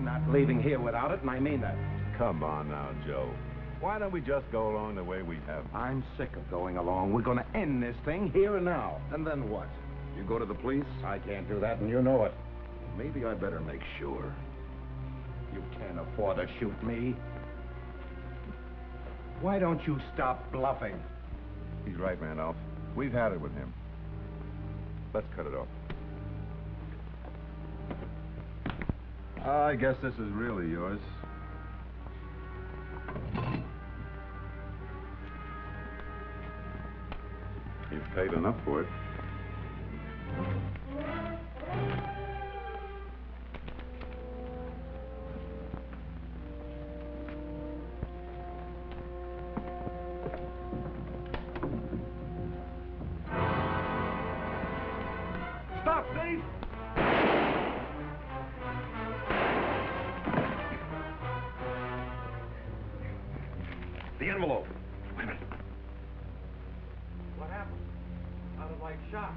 not leaving here without it, and I mean that. Come on now, Joe. Why don't we just go along the way we have? I'm sick of going along. We're going to end this thing here and now. And then what? You go to the police? I can't do that, and you know it. Maybe I better make sure. You can't afford to shoot me. Why don't you stop bluffing? He's right, Randolph. We've had it with him. Let's cut it off. I guess this is really yours. You've paid enough for it. Stop, thief! The envelope. Wait a minute. What happened? Sounded like shots.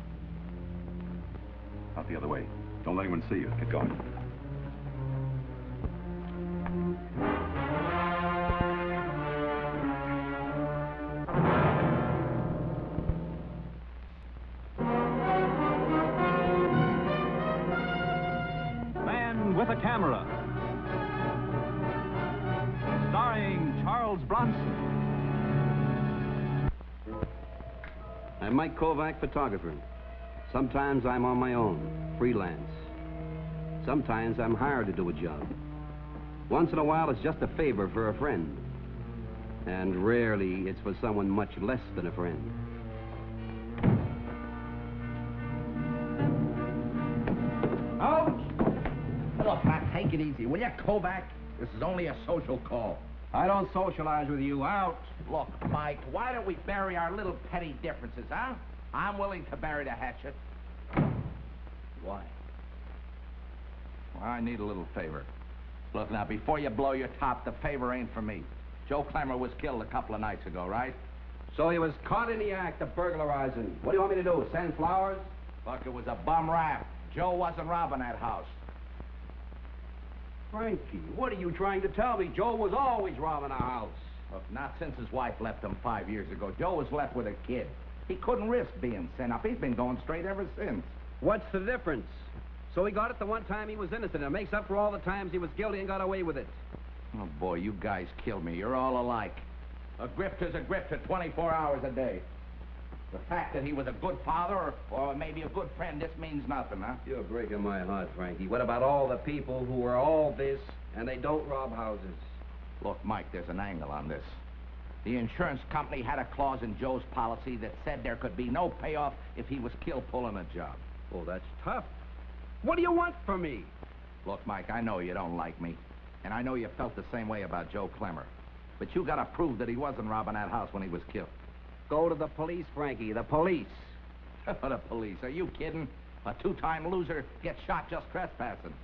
Out the other way. Don't let anyone see you. Get going. Man with a Camera, starring Charles Bronson. I'm Mike Kovac, photographer. Sometimes I'm on my own, freelance. Sometimes I'm hired to do a job. Once in a while, it's just a favor for a friend. And rarely, it's for someone much less than a friend. Out! Look, now, take it easy, will you, Kovac? This is only a social call. I don't socialize with you. Out! Look, Mike, why don't we bury our little petty differences, huh? I'm willing to bury the hatchet. Why? Well, I need a little favor. Look, now, before you blow your top, the favor ain't for me. Joe Clemmer was killed a couple of nights ago, right? So he was caught in the act of burglarizing. What do you want me to do, send flowers? Look, it was a bum rap. Joe wasn't robbing that house. Frankie, what are you trying to tell me? Joe was always robbing our house. Look, not since his wife left him 5 years ago. Joe was left with a kid. He couldn't risk being sent up. He's been going straight ever since. What's the difference? So he got it the one time he was innocent. It makes up for all the times he was guilty and got away with it. Oh, boy, you guys killed me. You're all alike. A grifter's a grifter 24 hours a day. The fact that he was a good father or maybe a good friend, this means nothing, huh? You're breaking my heart, Frankie. What about all the people who are all this and they don't rob houses? Look, Mike, there's an angle on this. The insurance company had a clause in Joe's policy that said there could be no payoff if he was killed pulling a job. Oh, that's tough. What do you want from me? Look, Mike, I know you don't like me. And I know you felt the same way about Joe Clemmer. But you gotta prove that he wasn't robbing that house when he was killed. Go to the police, Frankie, the police. The police, are you kidding? A two-time loser gets shot just trespassing.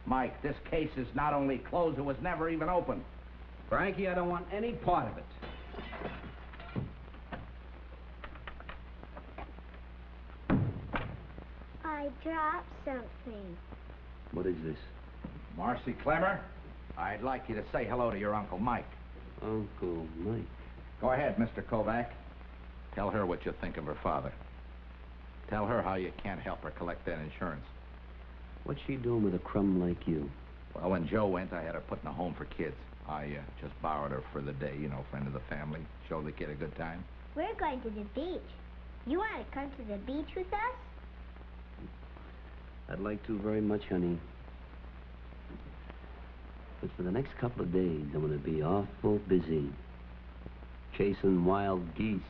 Mike, this case is not only closed, it was never even opened. Frankie, I don't want any part of it. I dropped something. What is this? Marcy Clemmer, I'd like you to say hello to your Uncle Mike. Uncle Mike. Go ahead, Mr. Kovac. Tell her what you think of her father. Tell her how you can't help her collect that insurance. What's she doing with a crumb like you? Well, when Joe went, I had her put in a home for kids. I just borrowed her for the day, you know, friend of the family. Show the kid a good time. We're going to the beach. You want to come to the beach with us? I'd like to very much, honey. But for the next couple of days, I'm going to be awful busy. Chasing wild geese.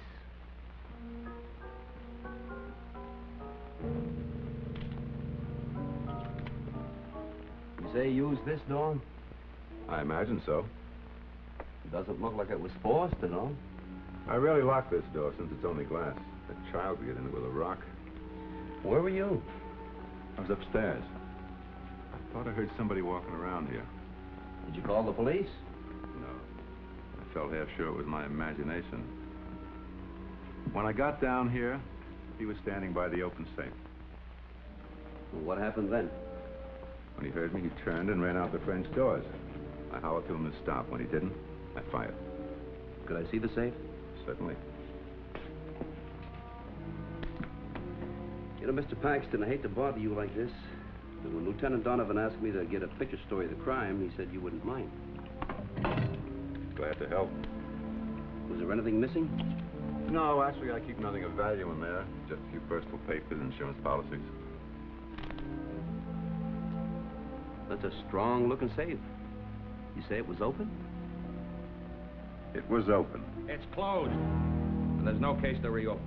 You say use this door? I imagine so. It doesn't look like it was forced at all. I rarely lock this door since it's only glass. A child could get in it with a rock. Where were you? I was upstairs. I thought I heard somebody walking around here. Did you call the police? No. I felt half sure it was my imagination. When I got down here, he was standing by the open safe. Well, what happened then? When he heard me, he turned and ran out the French doors. I hollered to him to stop. When he didn't, I fired. Could I see the safe? Certainly. You know, Mr. Paxton, I hate to bother you like this, but when Lieutenant Donovan asked me to get a picture story of the crime, he said you wouldn't mind. Glad to help. Was there anything missing? No, actually, I keep nothing of value in there. Just a few personal papers, insurance policies. That's a strong-looking safe. You say it was open? It was open. It's closed. And there's no case to reopen.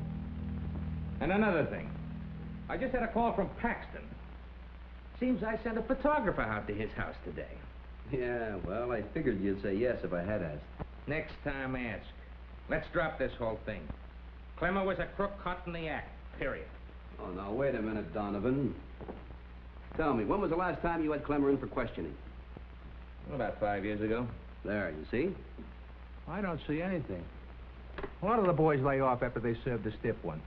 And another thing. I just had a call from Paxton. Seems I sent a photographer out to his house today. Yeah, well, I figured you'd say yes if I had asked. Next time, ask. Let's drop this whole thing. Clemmer was a crook caught in the act, period. Oh, now, wait a minute, Donovan. Tell me, when was the last time you had Clemmer in for questioning? About 5 years ago. There, you see? I don't see anything. A lot of the boys lay off after they serve the stiff one.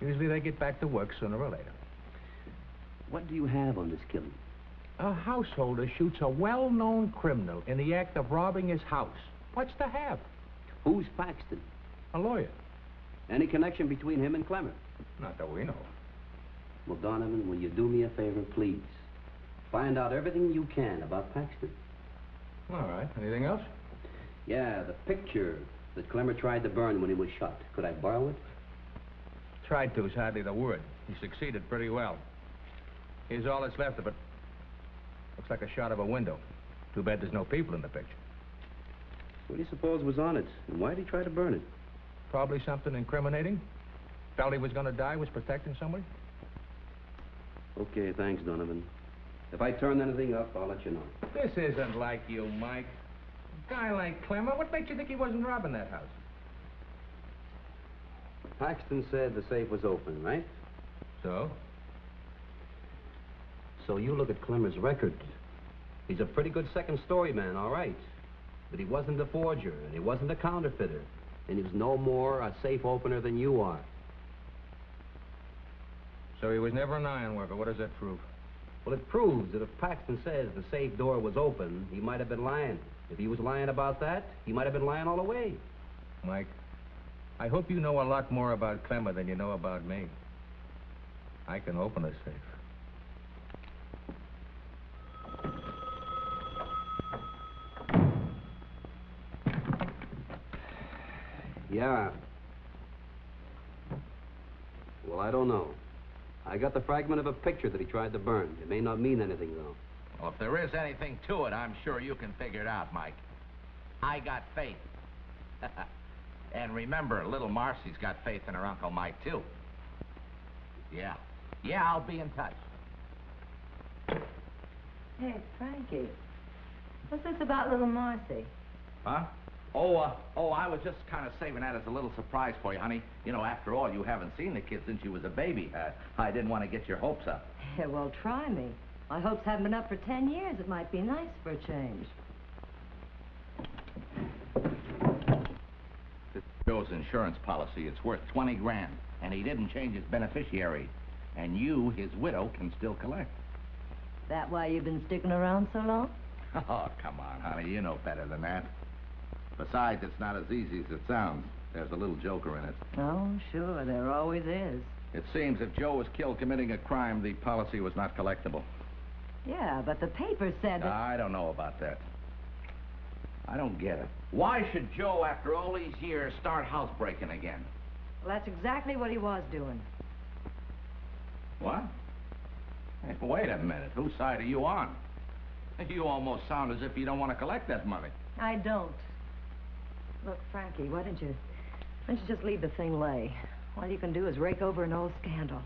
Usually they get back to work sooner or later. What do you have on this killing? A householder shoots a well-known criminal in the act of robbing his house. What's to have? Who's Paxton? A lawyer. Any connection between him and Clemmer? Not that we know of. Well, Donovan, will you do me a favor, please? Find out everything you can about Paxton. All right. Anything else? Yeah, the picture that Clemmer tried to burn when he was shot. Could I borrow it? Tried to is hardly the word. He succeeded pretty well. Here's all that's left of it. Looks like a shot of a window. Too bad there's no people in the picture. What do you suppose was on it? And why'd he try to burn it? Probably something incriminating. Felt he was going to die, was protecting somebody. Okay, thanks, Donovan. If I turn anything up, I'll let you know. This isn't like you, Mike. A guy like Clemmer, what makes you think he wasn't robbing that house? Paxton said the safe was open, right? So? So you look at Clemmer's record. He's a pretty good second-story man, all right. But he wasn't a forger, and he wasn't a counterfeiter. And he was no more a safe opener than you are. So he was never an iron worker. What does that prove? Well, it proves that if Paxton says the safe door was open, he might have been lying. If he was lying about that, he might have been lying all the way. Mike, I hope you know a lot more about Clemmer than you know about me. I can open a safe. Yeah. Well, I don't know. I got the fragment of a picture that he tried to burn. It may not mean anything, though. Well, if there is anything to it, I'm sure you can figure it out, Mike. I got faith. And remember, little Marcy's got faith in her Uncle Mike, too. Yeah. Yeah, I'll be in touch. Hey, Frankie. What's this about little Marcy? Huh? Oh, I was just kind of saving that as a little surprise for you, honey. You know, after all, you haven't seen the kid since you was a baby. I didn't want to get your hopes up. Yeah, well, try me. My hopes haven't been up for 10 years. It might be nice for a change. This Joe's insurance policy, it's worth 20 grand, and he didn't change his beneficiary. And you, his widow, can still collect. That why you've been sticking around so long? Oh, come on, honey. You know better than that. Besides, it's not as easy as it sounds. There's a little joker in it. Oh, sure. There always is. It seems if Joe was killed committing a crime, the policy was not collectible. Yeah, but the paper said that... I don't know about that. I don't get it. Why should Joe, after all these years, start housebreaking again? Well, that's exactly what he was doing. What? Hey, wait a minute. Whose side are you on? You almost sound as if you don't want to collect that money. I don't. Look, Frankie, why don't you just leave the thing lay? All you can do is rake over an old scandal.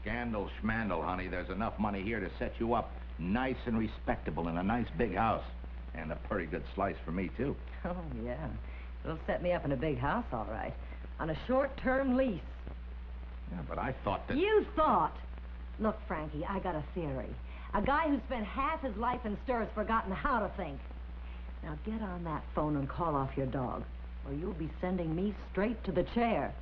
Scandal schmandal, honey. There's enough money here to set you up nice and respectable in a nice big house. And a pretty good slice for me, too. Oh, yeah. It'll set me up in a big house, all right. On a short-term lease. Yeah, but I thought that... You thought? Look, Frankie, I got a theory. A guy who spent half his life in stir has forgotten how to think. Now get on that phone and call off your dog, or you'll be sending me straight to the chair.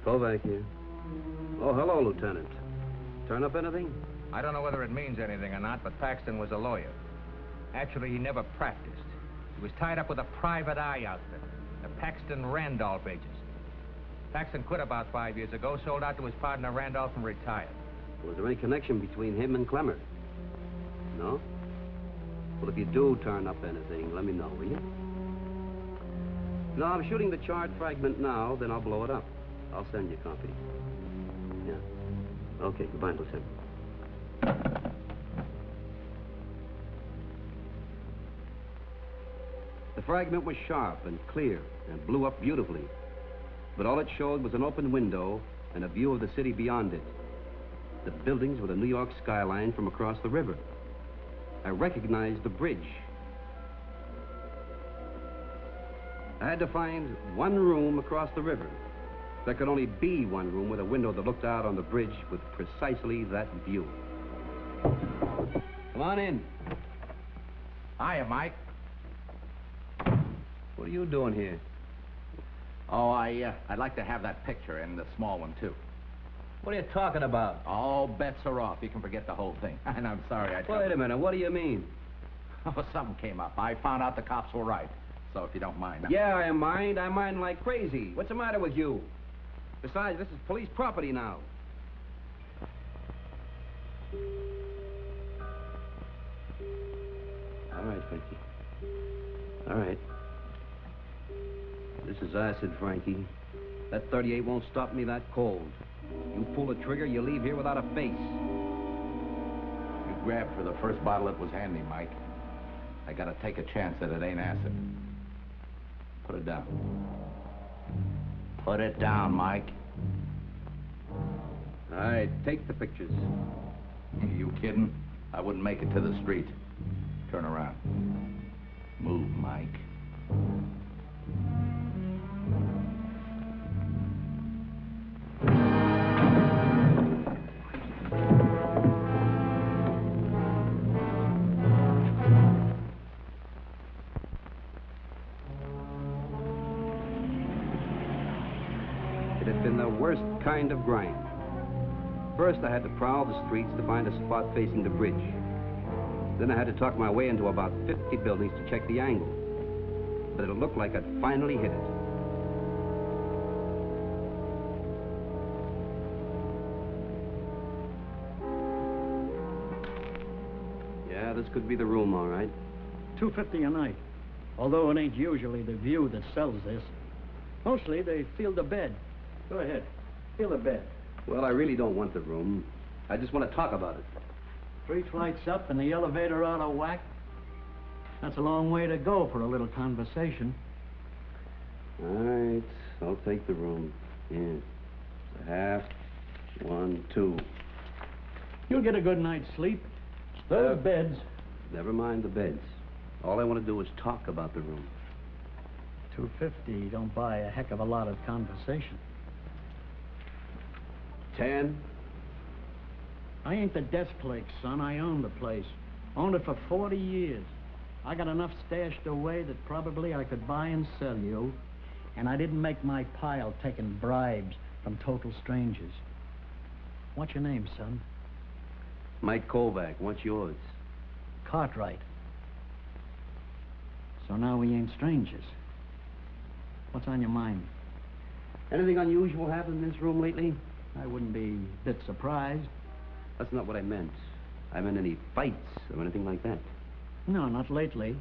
Kovac here. Oh, hello, Lieutenant. Turn up anything? I don't know whether it means anything or not, but Paxton was a lawyer. Actually, he never practiced. He was tied up with a private eye outfit, the Paxton Randolph Agency. Paxton quit about 5 years ago, sold out to his partner Randolph, and retired. Was there any connection between him and Clemmer? No? Well, if you do turn up anything, let me know, will you? No, I'm shooting the charred fragment now, then I'll blow it up. I'll send you a copy. Yeah. Okay, goodbye, Lieutenant. The fragment was sharp and clear and blew up beautifully. But all it showed was an open window and a view of the city beyond it. The buildings with a New York skyline from across the river. I recognized the bridge. I had to find one room across the river. There could only be one room with a window that looked out on the bridge with precisely that view. Come on in. Hiya, Mike. What are you doing here? Oh, I'd like to have that picture and the small one, too. What are you talking about? All bets are off. You can forget the whole thing. And I'm sorry I Wait a minute, what do you mean? Oh, something came up. I found out the cops were right. So if you don't mind... Yeah, I mind like crazy. What's the matter with you? Besides, this is police property now. All right, Frankie. All right. This is acid, Frankie. That 38 won't stop me that cold. You pull the trigger, you leave here without a face. You grabbed for the first bottle that was handy, Mike. I gotta take a chance that it ain't acid. Put it down. Put it down, Mike. All right, take the pictures. Are you kidding? I wouldn't make it to the street. Turn around. Move, Mike. It had been the worst kind of grind. First, I had to prowl the streets to find a spot facing the bridge. Then I had to talk my way into about 50 buildings to check the angle. But it looked like I'd finally hit it. Yeah, this could be the room, all right. $2.50 a night. Although it ain't usually the view that sells this. Mostly they feel the bed. Go ahead. Feel the bed. Well, I really don't want the room. I just want to talk about it. 3 flights up and the elevator out of whack. That's a long way to go for a little conversation. All right, I'll take the room. Yeah. Half, 1, 2. You'll get a good night's sleep. Those beds. Never mind the beds. All I want to do is talk about the room. $2.50 don't buy a heck of a lot of conversation. 10. I ain't the desk clerk, son. I own the place. Owned it for 40 years. I got enough stashed away that probably I could buy and sell you. And I didn't make my pile taking bribes from total strangers. What's your name, son? Mike Kovac. What's yours? Cartwright. So now we ain't strangers. What's on your mind? Anything unusual happened in this room lately? I wouldn't be a bit surprised. That's not what I meant. I meant any fights or anything like that. No, not lately.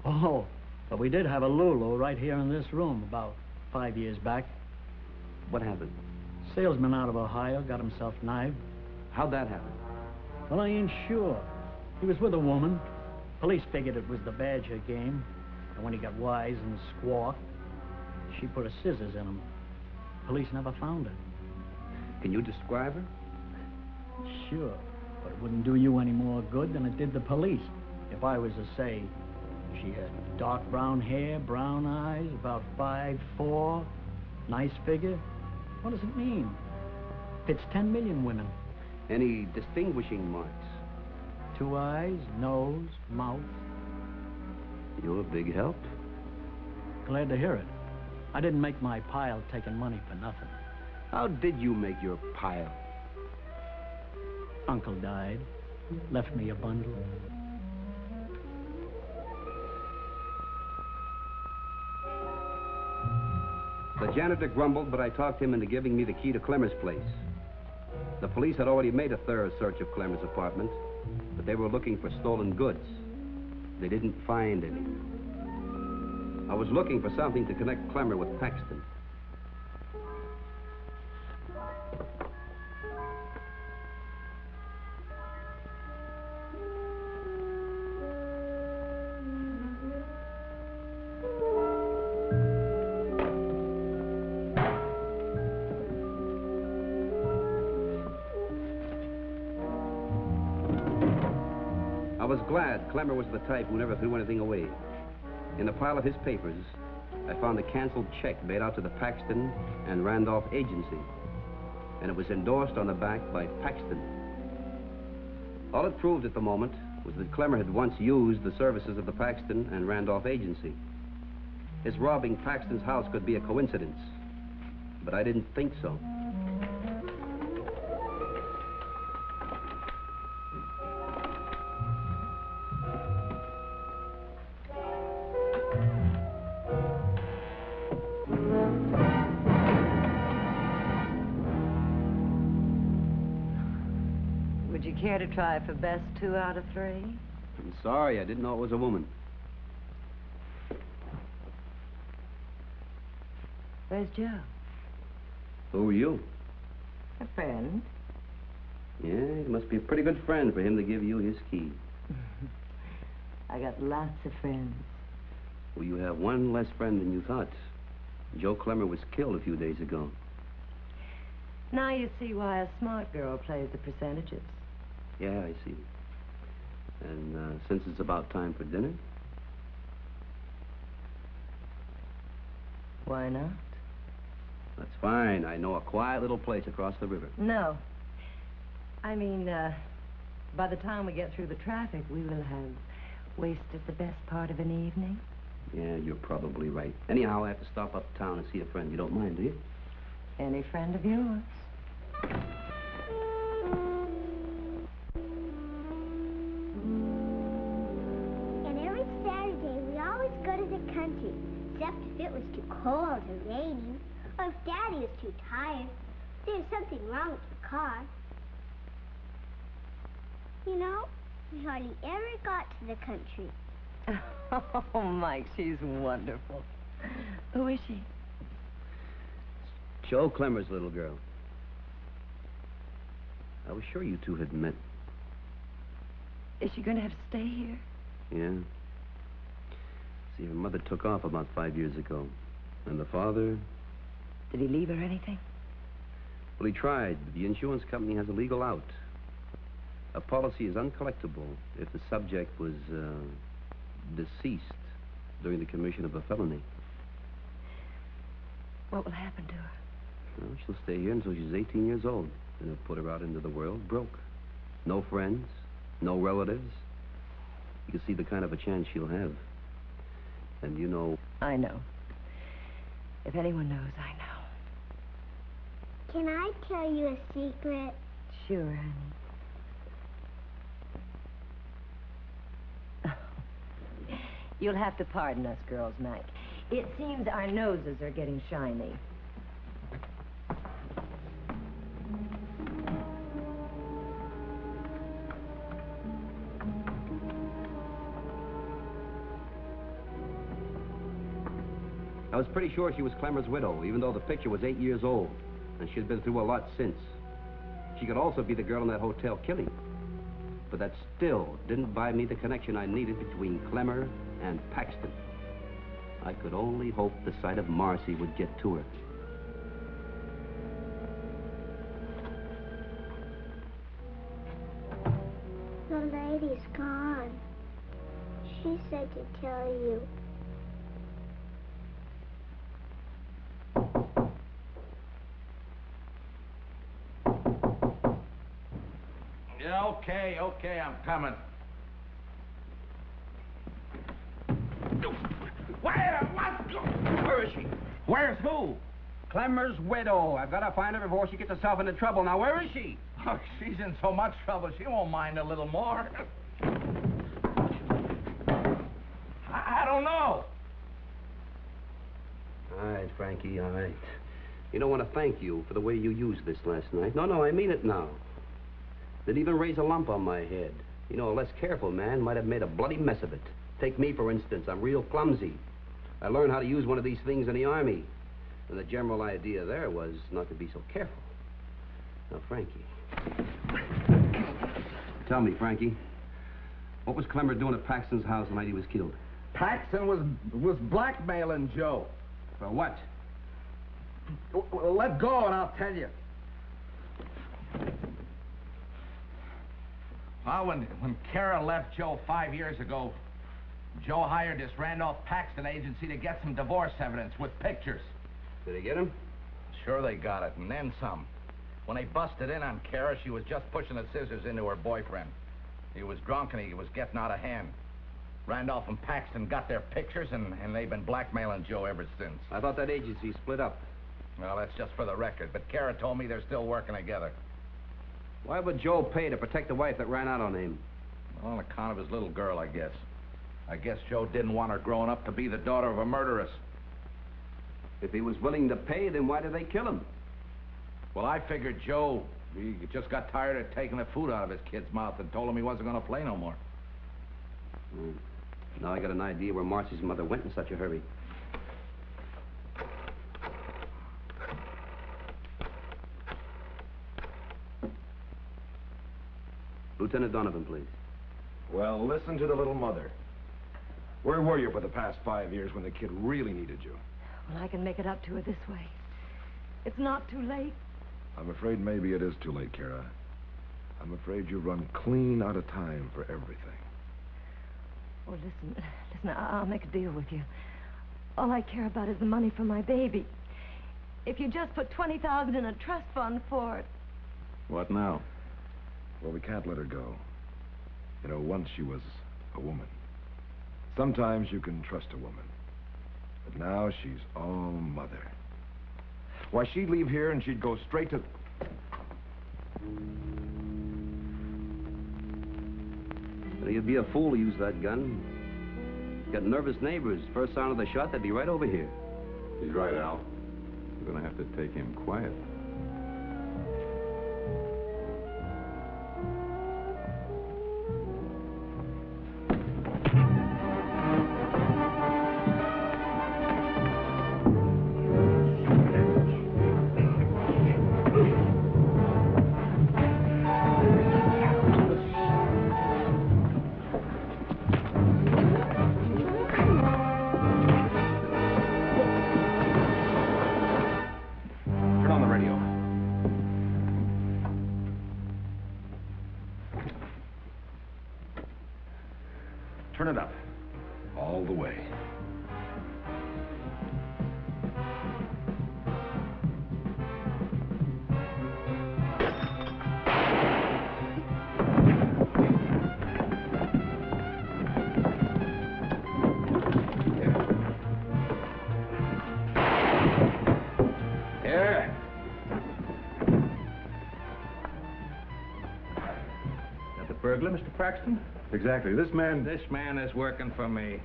Oh, but we did have a Lulu right here in this room about 5 years back. What happened? Salesman out of Ohio got himself knifed. How'd that happen? Well, I ain't sure. He was with a woman. Police figured it was the Badger game. And when he got wise and squawked, she put her scissors in him. Police never found her. Can you describe her? Sure, but it wouldn't do you any more good than it did the police. If I was to say she had dark brown hair, brown eyes, about 5'4", nice figure, what does it mean? Fits 10 million women. Any distinguishing marks? 2 eyes, nose, mouth. You're a big help. Glad to hear it. I didn't make my pile taking money for nothing. How did you make your pile? Uncle died. Left me a bundle. The janitor grumbled, but I talked him into giving me the key to Clemmer's place. The police had already made a thorough search of Clemmer's apartment, but they were looking for stolen goods. They didn't find any. I was looking for something to connect Clemmer with Paxton. I was glad Clemmer was the type who never threw anything away. In a pile of his papers, I found a canceled check made out to the Paxton and Randolph Agency, and it was endorsed on the back by Paxton. All it proved at the moment was that Clemmer had once used the services of the Paxton and Randolph Agency. His robbing Paxton's house could be a coincidence, but I didn't think so. Would you care to try for best 2 out of 3? I'm sorry, I didn't know it was a woman. Where's Joe? Who are you? A friend. Yeah, he must be a pretty good friend for him to give you his key. I got lots of friends. Well, you have one less friend than you thought. Joe Clemmer was killed a few days ago. Now you see why a smart girl plays the percentages. Yeah, I see. And since it's about time for dinner? Why not? That's fine. I know a quiet little place across the river. No. I mean, by the time we get through the traffic, we will have wasted the best part of an evening. Yeah, you're probably right. Anyhow, I have to stop uptown and see a friend. You don't mind, do you? Any friend of yours? And every Saturday, we always go to the country, except if it was too cold or raining, or if Daddy was too tired. There's something wrong with the car. You know, we hardly ever got to the country. Oh, Mike, she's wonderful. Who is she? Joe Clemmer's little girl. I was sure you two had met. Is she going to have to stay here? Yeah. See, her mother took off about 5 years ago. And the father... Did he leave her anything? Well, he tried, but the insurance company has a legal out. A policy is uncollectible if the subject was, deceased during the commission of a felony. What will happen to her? Well, she'll stay here until she's 18 years old. And they'll put her out into the world broke. No friends, no relatives. You can see the kind of a chance she'll have. And you know... I know. If anyone knows, I know. Can I tell you a secret? Sure, honey. You'll have to pardon us girls, Mike. It seems our noses are getting shiny. I was pretty sure she was Clemmer's widow, even though the picture was 8 years old. And she'd been through a lot since. She could also be the girl in that hotel killing. But that still didn't buy me the connection I needed between Clemmer and Paxton. I could only hope the sight of Marcy would get to her. The lady's gone. She said to tell you. Yeah, okay, I'm coming. Where is she? Where's who? Clemmer's widow. I've got to find her before she gets herself into trouble. Now, where is she? Oh, she's in so much trouble, she won't mind a little more. I don't know. All right, Frankie, all right. You don't want to thank you for the way you used this last night. No, I mean it now. Didn't even raise a lump on my head. You know, a less careful man might have made a bloody mess of it. Take me, for instance. I'm real clumsy. I learned how to use one of these things in the Army. And the general idea there was not to be so careful. Now, Frankie. Tell me, Frankie. What was Clemmer doing at Paxton's house the night he was killed? Paxton was blackmailing Joe. For what? Well, let go and I'll tell you. Well, when Kara left Joe 5 years ago, Joe hired this Randolph Paxton agency to get some divorce evidence with pictures. Did they get him? Sure they got it, and then some. When they busted in on Kara, she was just pushing the scissors into her boyfriend. He was drunk and he was getting out of hand. Randolph and Paxton got their pictures, and they've been blackmailing Joe ever since. I thought that agency split up. Well, that's just for the record, but Kara told me they're still working together. Why would Joe pay to protect the wife that ran out on him? Well, on account of his little girl, I guess. I guess Joe didn't want her growing up to be the daughter of a murderess. If he was willing to pay, then why did they kill him? Well, I figured Joe, he just got tired of taking the food out of his kid's mouth and told him he wasn't going to play no more. Now I got an idea where Marcy's mother went in such a hurry. Lieutenant Donovan, please. Well, listen to the little mother. Where were you for the past 5 years when the kid really needed you? Well, I can make it up to her this way. It's not too late. I'm afraid maybe it is too late, Kara. I'm afraid you've run clean out of time for everything. Oh, listen, I'll make a deal with you. All I care about is the money for my baby. If you just put $20,000 in a trust fund for it. What now? Well, we can't let her go. You know, once she was a woman. Sometimes you can trust a woman. But now she's all mother. Why, she'd leave here and she'd go straight to... Well, you'd be a fool to use that gun. Got nervous neighbors. First sound of the shot, they'd be right over here. He's right, Al. We're going to have to take him quiet. Turn it up. All the way. Here. That the burglar, Mr. Paxton? Exactly. This man is working for me.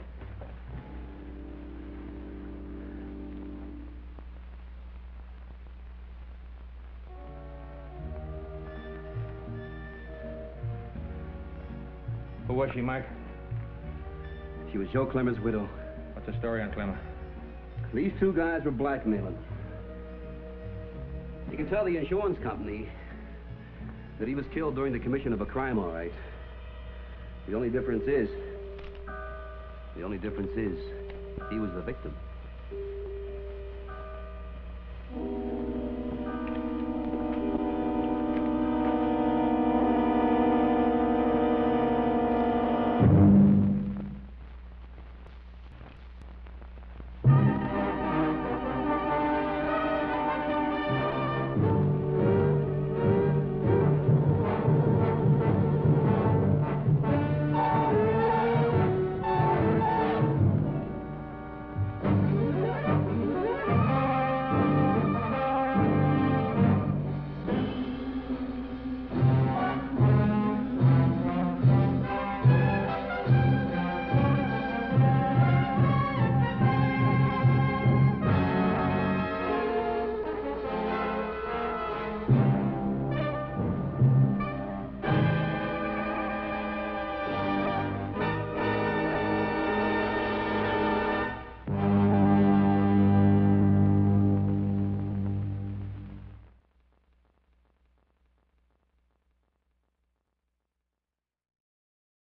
Who was she, Mike? She was Joe Clemmer's widow. What's the story on Clemmer? These two guys were blackmailing. You can tell the insurance company that he was killed during the commission of a crime, all right. The only difference is he was the victim.